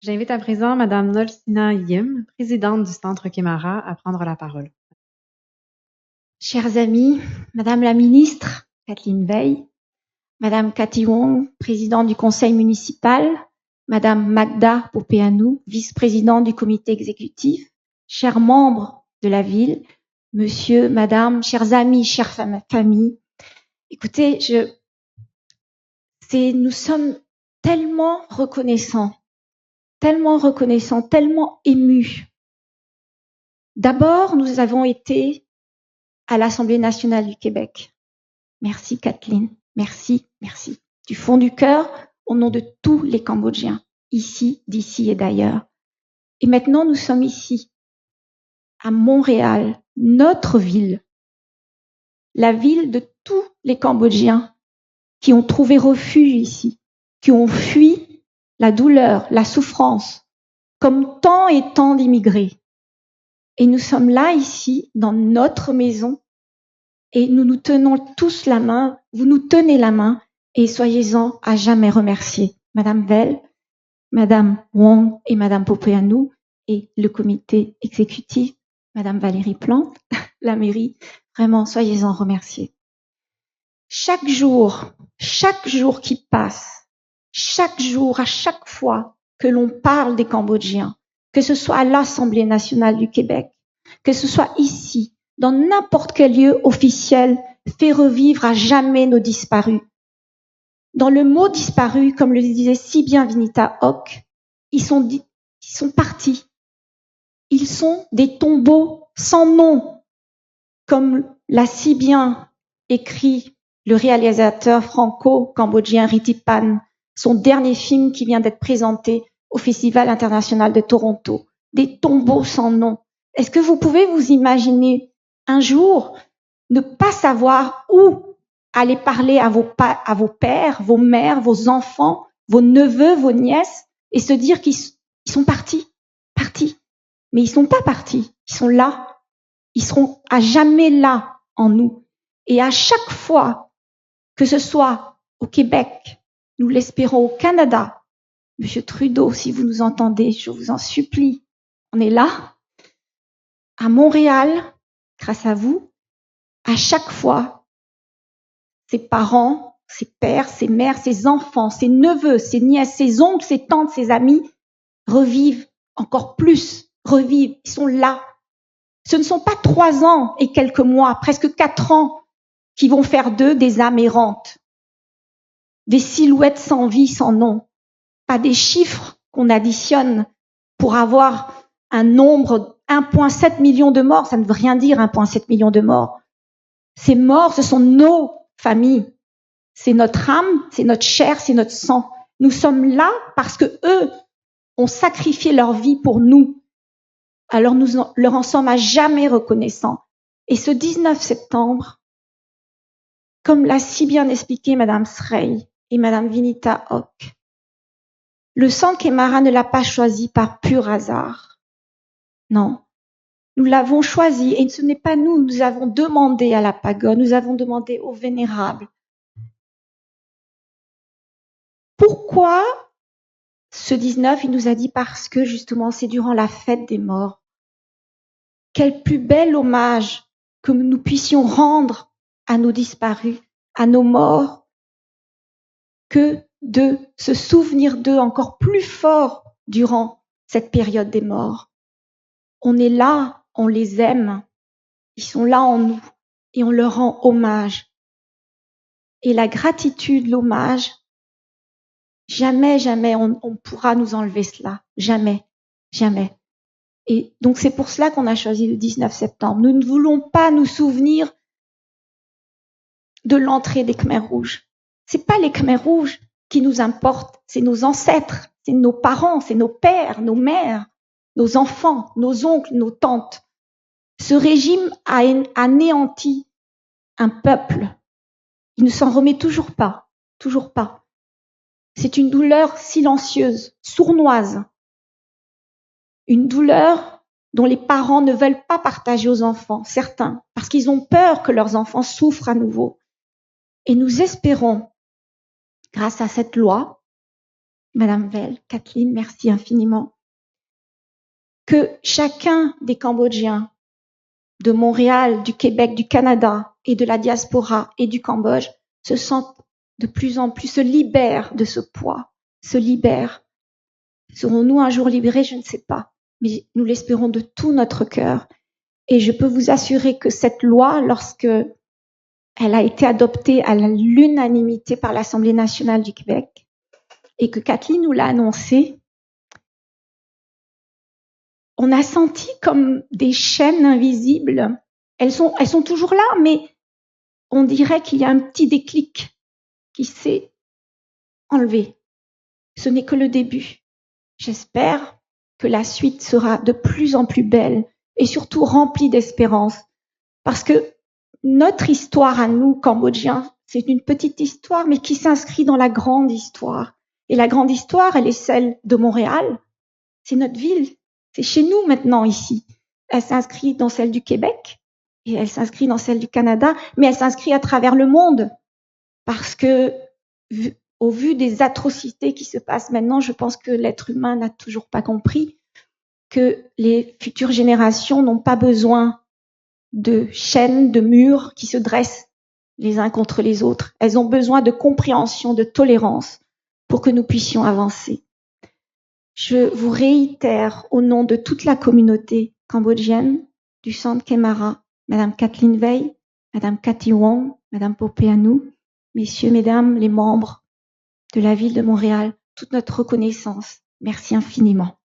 J'invite à présent Madame Nolsina Yim, présidente du Centre Kémara, à prendre la parole. Chers amis, Madame la ministre Kathleen Veil, Madame Cathy Wong, présidente du conseil municipal, Madame Magda Popeanou, vice-présidente du comité exécutif, chers membres de la ville, monsieur, madame, chers amis, chères familles, écoutez, nous sommes tellement reconnaissants, tellement émus. D'abord, nous avons été à l'Assemblée nationale du Québec. Merci Kathleen, merci. Du fond du cœur, au nom de tous les Cambodgiens, ici, d'ici et d'ailleurs. Et maintenant, nous sommes ici, à Montréal, notre ville, la ville de tous les Cambodgiens qui ont trouvé refuge ici, qui ont fui la douleur, la souffrance, comme tant et tant d'immigrés. Et nous sommes là, ici, dans notre maison, et nous nous tenons tous la main, vous nous tenez la main, et soyez-en à jamais remerciés. Madame Veil, Madame Wong et Madame Popeanou, et le comité exécutif, Madame Valérie Plante, la mairie, vraiment, soyez-en remerciés. Chaque jour qui passe, chaque jour, à chaque fois que l'on parle des Cambodgiens, que ce soit à l'Assemblée nationale du Québec, que ce soit ici, dans n'importe quel lieu officiel, fait revivre à jamais nos disparus. Dans le mot disparu, comme le disait si bien Vinita Hoc, ils sont partis. Ils sont des tombeaux sans nom, comme l'a si bien écrit le réalisateur franco-cambodgien Ritipan, son dernier film qui vient d'être présenté au Festival international de Toronto. Des tombeaux sans nom. Est-ce que vous pouvez vous imaginer un jour ne pas savoir où aller parler à vos pères, vos mères, vos enfants, vos neveux, vos nièces, et se dire qu'ils sont partis. Mais ils sont pas partis, ils sont là. Ils seront à jamais là en nous. Et à chaque fois, que ce soit au Québec, nous l'espérons au Canada, Monsieur Trudeau, si vous nous entendez, je vous en supplie, on est là. À Montréal, grâce à vous, à chaque fois, ses parents, ses pères, ses mères, ses enfants, ses neveux, ses nièces, ses oncles, ses tantes, ses amis revivent encore plus, ils sont là. Ce ne sont pas 3 ans et quelques mois, presque 4 ans, qui vont faire d'eux des âmes errantes, des silhouettes sans vie, sans nom, pas des chiffres qu'on additionne pour avoir un nombre 1,7 million de morts. Ça ne veut rien dire 1,7 million de morts. Ces morts, ce sont nos familles. C'est notre âme, c'est notre chair, c'est notre sang. Nous sommes là parce que eux ont sacrifié leur vie pour nous. Alors nous leur en sommes à jamais reconnaissants. Et ce 19 septembre, comme l'a si bien expliqué Madame Srey et Madame Vinita Hoc, le Centre Kémara ne l'a pas choisi par pur hasard. Non, nous l'avons choisi et ce n'est pas nous, nous avons demandé à la pagode, nous avons demandé aux vénérables. Pourquoi ce 19, il nous a dit parce que justement c'est durant la fête des morts. Quel plus bel hommage que nous puissions rendre à nos disparus, à nos morts, que de se souvenir d'eux encore plus fort durant cette période des morts. On est là, on les aime, ils sont là en nous et on leur rend hommage. Et la gratitude, l'hommage, jamais on pourra nous enlever cela. Jamais. Et donc c'est pour cela qu'on a choisi le 19 septembre. Nous ne voulons pas nous souvenir de l'entrée des Khmers rouges. C'est pas les Khmers rouges qui nous importent, c'est nos ancêtres, c'est nos parents, c'est nos pères, nos mères, nos enfants, nos oncles, nos tantes. Ce régime a anéanti un peuple. Il ne s'en remet toujours pas. C'est une douleur silencieuse, sournoise. Une douleur dont les parents ne veulent pas partager aux enfants, certains, parce qu'ils ont peur que leurs enfants souffrent à nouveau. Et nous espérons, grâce à cette loi, Madame Veil, Kathleen, merci infiniment. Que chacun des Cambodgiens de Montréal, du Québec, du Canada et de la diaspora et du Cambodge se sentent de plus en plus, se libèrent de ce poids, se libèrent. Serons-nous un jour libérés? Je ne sais pas, mais nous l'espérons de tout notre cœur. Et je peux vous assurer que cette loi, lorsque elle a été adoptée à l'unanimité par l'Assemblée nationale du Québec et que Kathleen nous l'a annoncée, on a senti comme des chaînes invisibles. Elles sont toujours là, mais on dirait qu'il y a un petit déclic qui s'est enlevé. Ce n'est que le début. J'espère que la suite sera de plus en plus belle et surtout remplie d'espérance, parce que notre histoire à nous, Cambodgiens, c'est une petite histoire, mais qui s'inscrit dans la grande histoire. Et la grande histoire, elle est celle de Montréal. C'est notre ville. C'est chez nous maintenant ici. Elle s'inscrit dans celle du Québec et elle s'inscrit dans celle du Canada, mais elle s'inscrit à travers le monde. Parce que, au vu des atrocités qui se passent maintenant, je pense que l'être humain n'a toujours pas compris que les futures générations n'ont pas besoin de chaînes, de murs qui se dressent les uns contre les autres. Elles ont besoin de compréhension, de tolérance pour que nous puissions avancer. Je vous réitère au nom de toute la communauté cambodgienne du Centre Kemara, Madame Kathleen Veil, Madame Cathy Wong, Madame Popeanou, Messieurs, Mesdames, les membres de la ville de Montréal, toute notre reconnaissance. Merci infiniment.